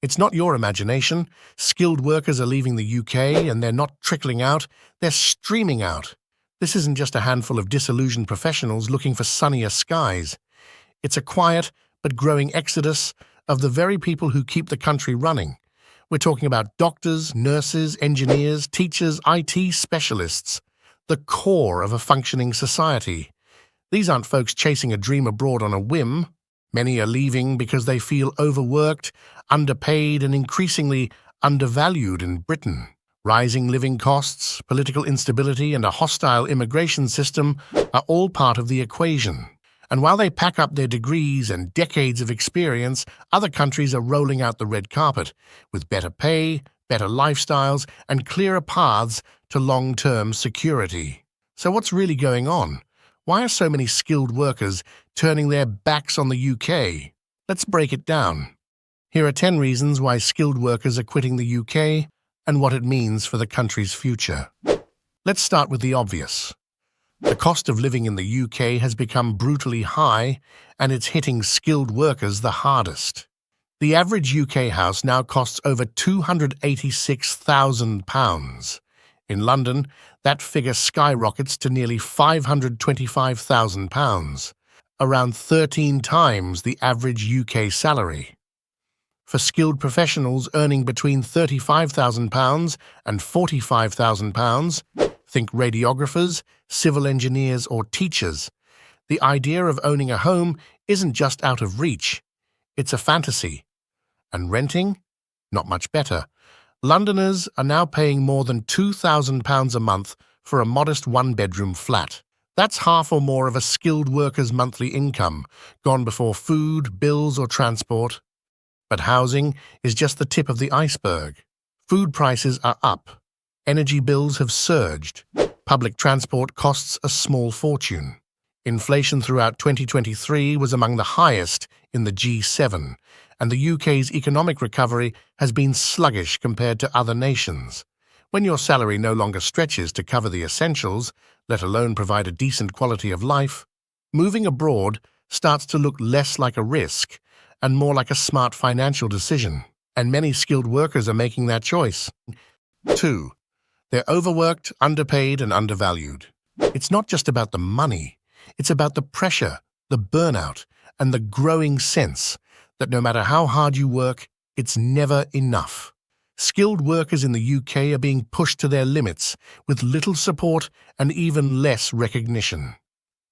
It's not your imagination. Skilled workers are leaving the UK and they're not trickling out, they're streaming out. This isn't just a handful of disillusioned professionals looking for sunnier skies. It's a quiet but growing exodus of the very people who keep the country running. We're talking about doctors, nurses, engineers, teachers, IT specialists, the core of a functioning society. These aren't folks chasing a dream abroad on a whim. Many are leaving because they feel overworked, underpaid, and increasingly undervalued in Britain. Rising living costs, political instability, and a hostile immigration system are all part of the equation. And while they pack up their degrees and decades of experience, other countries are rolling out the red carpet with better pay, better lifestyles, and clearer paths to long-term security. So what's really going on? Why are so many skilled workers turning their backs on the UK? Let's break it down. Here are 10 reasons why skilled workers are quitting the UK and what it means for the country's future. Let's start with the obvious. The cost of living in the UK has become brutally high, and it's hitting skilled workers the hardest. The average UK house now costs over £286,000. In London, that figure skyrockets to nearly £525,000, around 13 times the average UK salary. For skilled professionals earning between £35,000 and £45,000, think radiographers, civil engineers, or teachers, the idea of owning a home isn't just out of reach, it's a fantasy. And renting? Not much better. Londoners are now paying more than £2,000 a month for a modest one-bedroom flat. That's half or more of a skilled worker's monthly income, gone before food, bills, or transport. But housing is just the tip of the iceberg. Food prices are up. Energy bills have surged. Public transport costs a small fortune. Inflation throughout 2023 was among the highest in the G7, and the UK's economic recovery has been sluggish compared to other nations. When your salary no longer stretches to cover the essentials, let alone provide a decent quality of life, moving abroad starts to look less like a risk and more like a smart financial decision. And many skilled workers are making that choice. 2. They're overworked, underpaid, and undervalued. It's not just about the money. It's about the pressure, the burnout, and the growing sense that no matter how hard you work, it's never enough. Skilled workers in the UK are being pushed to their limits with little support and even less recognition.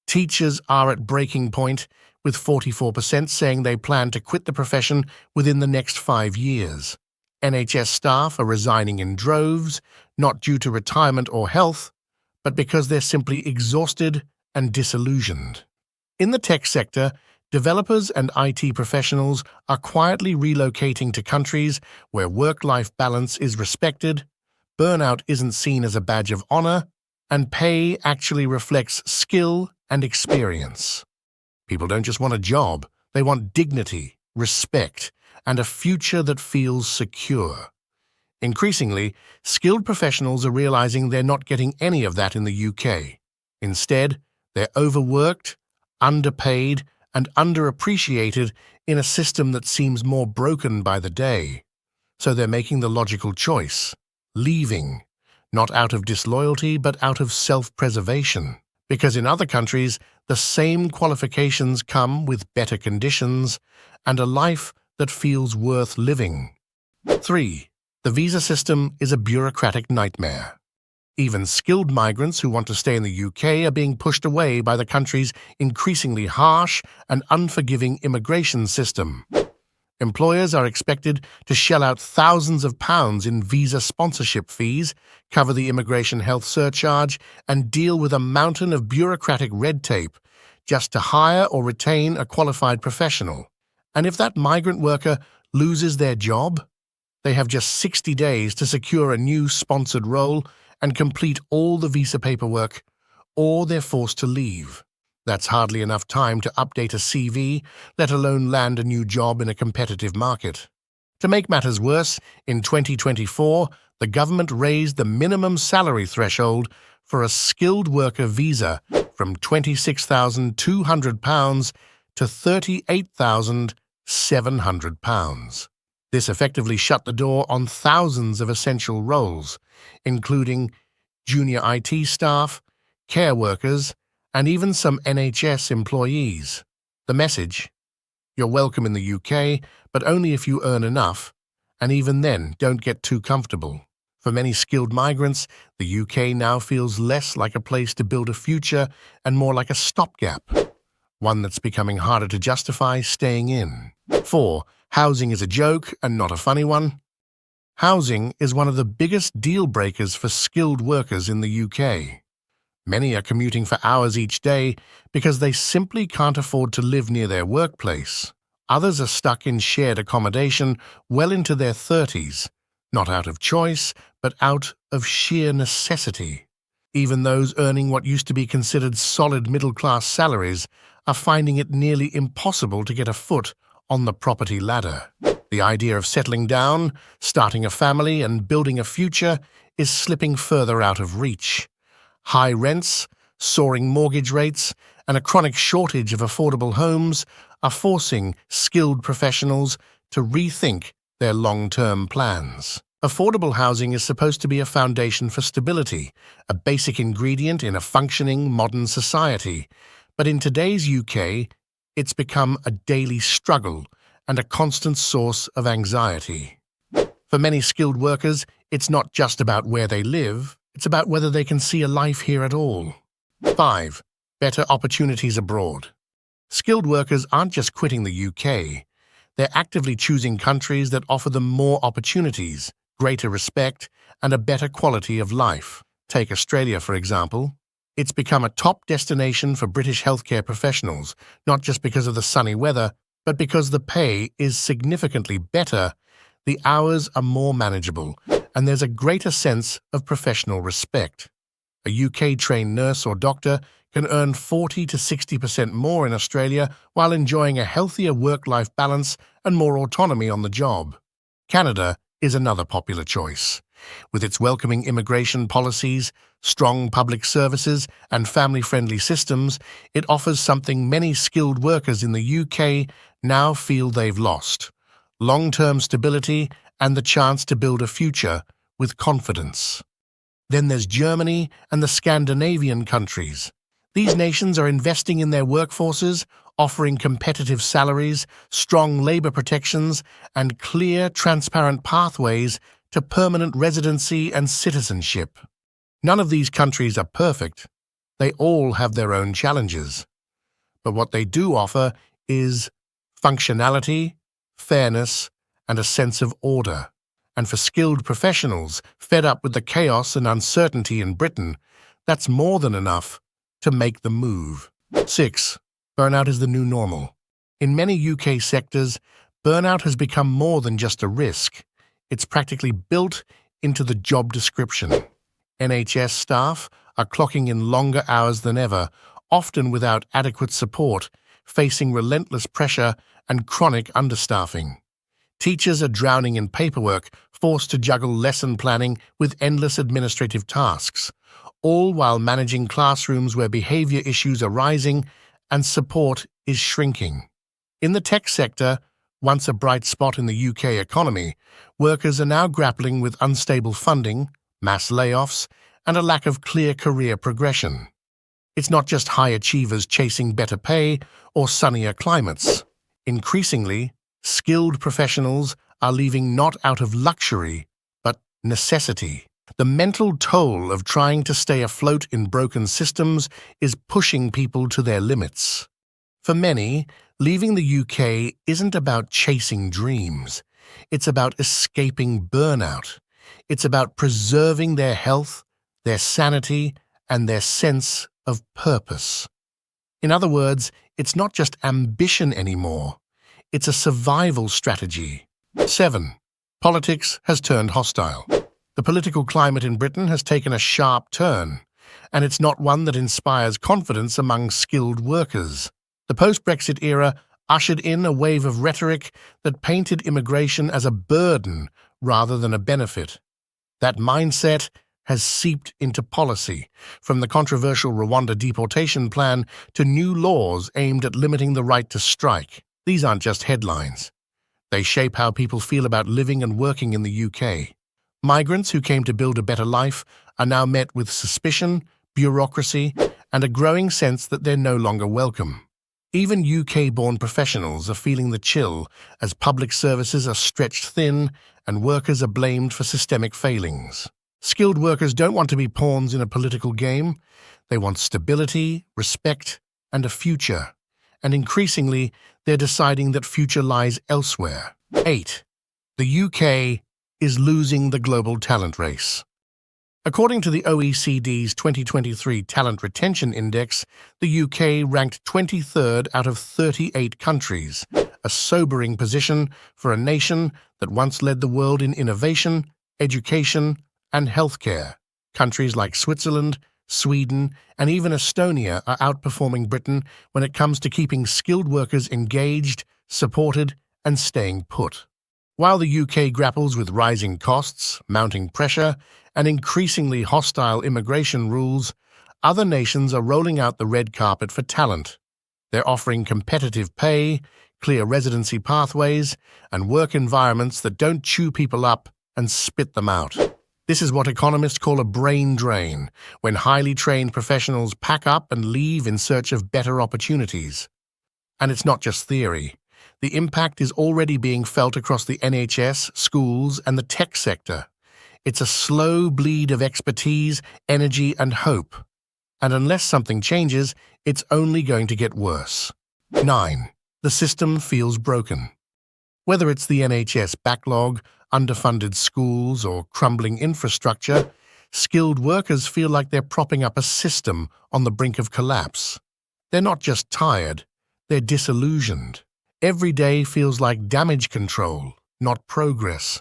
Teachers are at breaking point, with 44% saying they plan to quit the profession within the next 5 years. NHS staff are resigning in droves, not due to retirement or health, but because they're simply exhausted and disillusioned. In the tech sector, developers and IT professionals are quietly relocating to countries where work-life balance is respected, burnout isn't seen as a badge of honor, and pay actually reflects skill and experience. People don't just want a job, they want dignity, respect, and a future that feels secure. Increasingly, skilled professionals are realizing they're not getting any of that in the UK. Instead, they're overworked, underpaid, and underappreciated in a system that seems more broken by the day. So they're making the logical choice, leaving, not out of disloyalty but out of self-preservation. Because in other countries, the same qualifications come with better conditions and a life that feels worth living. 3. The visa system is a bureaucratic nightmare. Even skilled migrants who want to stay in the UK are being pushed away by the country's increasingly harsh and unforgiving immigration system. Employers are expected to shell out thousands of pounds in visa sponsorship fees, cover the immigration health surcharge, and deal with a mountain of bureaucratic red tape just to hire or retain a qualified professional. And if that migrant worker loses their job, they have just 60 days to secure a new sponsored role and complete all the visa paperwork, or they're forced to leave. That's hardly enough time to update a CV, let alone land a new job in a competitive market. To make matters worse, in 2024, the government raised the minimum salary threshold for a skilled worker visa from £26,200 to £38,700. This effectively shut the door on thousands of essential roles, including junior IT staff, care workers, and even some NHS employees. The message: you're welcome in the UK, but only if you earn enough, and even then, don't get too comfortable. For many skilled migrants, the UK now feels less like a place to build a future and more like a stopgap, one that's becoming harder to justify staying in. 4. Housing is a joke and not a funny one. Housing is one of the biggest deal breakers for skilled workers in the UK. Many are commuting for hours each day because they simply can't afford to live near their workplace. Others are stuck in shared accommodation well into their 30s, not out of choice, but out of sheer necessity. Even those earning what used to be considered solid middle-class salaries are finding it nearly impossible to get a foot on the property ladder. The idea of settling down, starting a family, and building a future is slipping further out of reach. High rents, soaring mortgage rates, and a chronic shortage of affordable homes are forcing skilled professionals to rethink their long-term plans. Affordable housing is supposed to be a foundation for stability, a basic ingredient in a functioning modern society. But in today's UK, it's become a daily struggle and a constant source of anxiety. For many skilled workers, it's not just about where they live, it's about whether they can see a life here at all. 5. Better opportunities abroad. Skilled workers aren't just quitting the UK. They're actively choosing countries that offer them more opportunities, greater respect, and a better quality of life. Take Australia, for example. It's become a top destination for British healthcare professionals, not just because of the sunny weather, but because the pay is significantly better, the hours are more manageable, and there's a greater sense of professional respect. A UK-trained nurse or doctor can earn 40 to 60% more in Australia while enjoying a healthier work-life balance and more autonomy on the job. Canada is another popular choice. With its welcoming immigration policies, strong public services, and family-friendly systems, it offers something many skilled workers in the UK now feel they've lost: long-term stability and the chance to build a future with confidence. Then there's Germany and the Scandinavian countries. These nations are investing in their workforces, offering competitive salaries, strong labor protections, and clear, transparent pathways to permanent residency and citizenship. None of these countries are perfect. They all have their own challenges. But what they do offer is functionality, fairness, and a sense of order. And for skilled professionals fed up with the chaos and uncertainty in Britain, that's more than enough to make the move. 6. Burnout is the new normal. In many UK sectors, burnout has become more than just a risk. It's practically built into the job description. NHS staff are clocking in longer hours than ever, often without adequate support, facing relentless pressure and chronic understaffing. Teachers are drowning in paperwork, forced to juggle lesson planning with endless administrative tasks, all while managing classrooms where behavior issues are rising and support is shrinking. In the tech sector, once a bright spot in the UK economy, workers are now grappling with unstable funding, mass layoffs, and a lack of clear career progression. It's not just high achievers chasing better pay or sunnier climates. Increasingly, skilled professionals are leaving not out of luxury, but necessity. The mental toll of trying to stay afloat in broken systems is pushing people to their limits. For many, leaving the UK isn't about chasing dreams. It's about escaping burnout. It's about preserving their health, their sanity, and their sense of purpose. In other words, it's not just ambition anymore. It's a survival strategy. 7. Politics has turned hostile. The political climate in Britain has taken a sharp turn, and it's not one that inspires confidence among skilled workers. The post-Brexit era ushered in a wave of rhetoric that painted immigration as a burden rather than a benefit. That mindset has seeped into policy, from the controversial Rwanda deportation plan to new laws aimed at limiting the right to strike. These aren't just headlines. They shape how people feel about living and working in the UK. Migrants who came to build a better life are now met with suspicion, bureaucracy, and a growing sense that they're no longer welcome. Even UK-born professionals are feeling the chill as public services are stretched thin and workers are blamed for systemic failings. Skilled workers don't want to be pawns in a political game. They want stability, respect, and a future. And increasingly, they're deciding that future lies elsewhere. 8. The UK is losing the global talent race. According to the OECD's 2023 Talent Retention Index, the UK ranked 23rd out of 38 countries, a sobering position for a nation that once led the world in innovation, education, and healthcare. Countries like Switzerland, Sweden, and even Estonia are outperforming Britain when it comes to keeping skilled workers engaged, supported, and staying put. While the UK grapples with rising costs, mounting pressure, and increasingly hostile immigration rules, other nations are rolling out the red carpet for talent. They're offering competitive pay, clear residency pathways, and work environments that don't chew people up and spit them out. This is what economists call a brain drain, when highly trained professionals pack up and leave in search of better opportunities. And it's not just theory. The impact is already being felt across the NHS, schools, and the tech sector. It's a slow bleed of expertise, energy, and hope. And unless something changes, it's only going to get worse. 9. The system feels broken. Whether it's the NHS backlog, underfunded schools, or crumbling infrastructure, skilled workers feel like they're propping up a system on the brink of collapse. They're not just tired, they're disillusioned. Every day feels like damage control, not progress.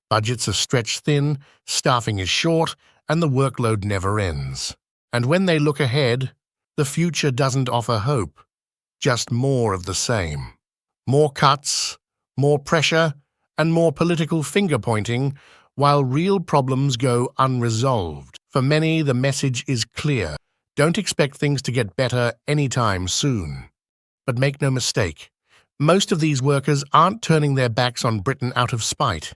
Budgets are stretched thin, staffing is short, and the workload never ends. And when they look ahead, the future doesn't offer hope, just more of the same. More cuts, more pressure, and more political finger-pointing, while real problems go unresolved. For many, the message is clear. Don't expect things to get better anytime soon. But make no mistake, most of these workers aren't turning their backs on Britain out of spite.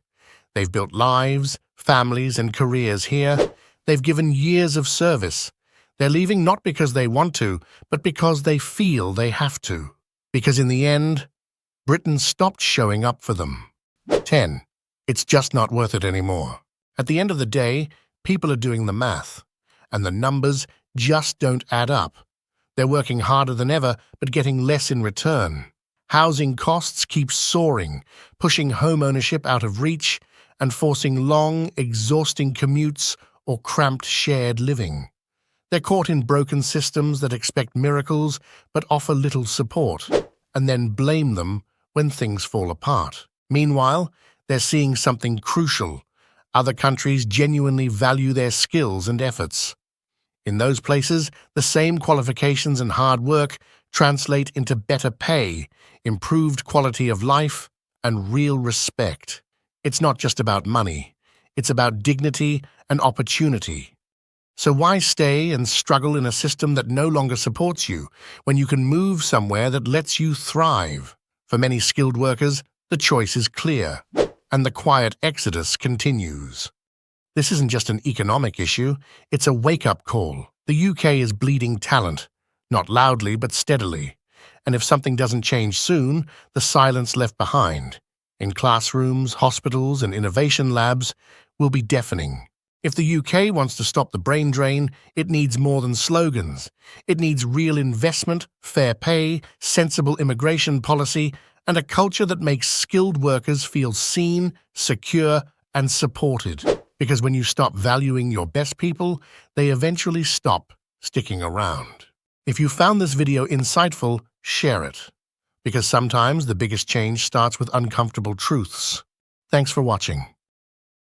They've built lives, families, and careers here. They've given years of service. They're leaving not because they want to, but because they feel they have to. Because in the end, Britain stopped showing up for them. 10. It's just not worth it anymore. At the end of the day, people are doing the math, and the numbers just don't add up. They're working harder than ever, but getting less in return. Housing costs keep soaring, pushing home ownership out of reach and forcing long, exhausting commutes or cramped shared living. They're caught in broken systems that expect miracles but offer little support, and then blame them when things fall apart. Meanwhile, they're seeing something crucial. Other countries genuinely value their skills and efforts. In those places, the same qualifications and hard work translate into better pay, improved quality of life, and real respect. It's not just about money. It's about dignity and opportunity. So why stay and struggle in a system that no longer supports you when you can move somewhere that lets you thrive? For many skilled workers, the choice is clear, and the quiet exodus continues. This isn't just an economic issue, it's a wake-up call. The UK is bleeding talent, not loudly but steadily. And if something doesn't change soon, the silence left behind, in classrooms, hospitals, and innovation labs, will be deafening. If the UK wants to stop the brain drain, it needs more than slogans. It needs real investment, fair pay, sensible immigration policy, and a culture that makes skilled workers feel seen, secure, and supported. Because when you stop valuing your best people, they eventually stop sticking around. If you found this video insightful, share it. Because sometimes the biggest change starts with uncomfortable truths. Thanks for watching.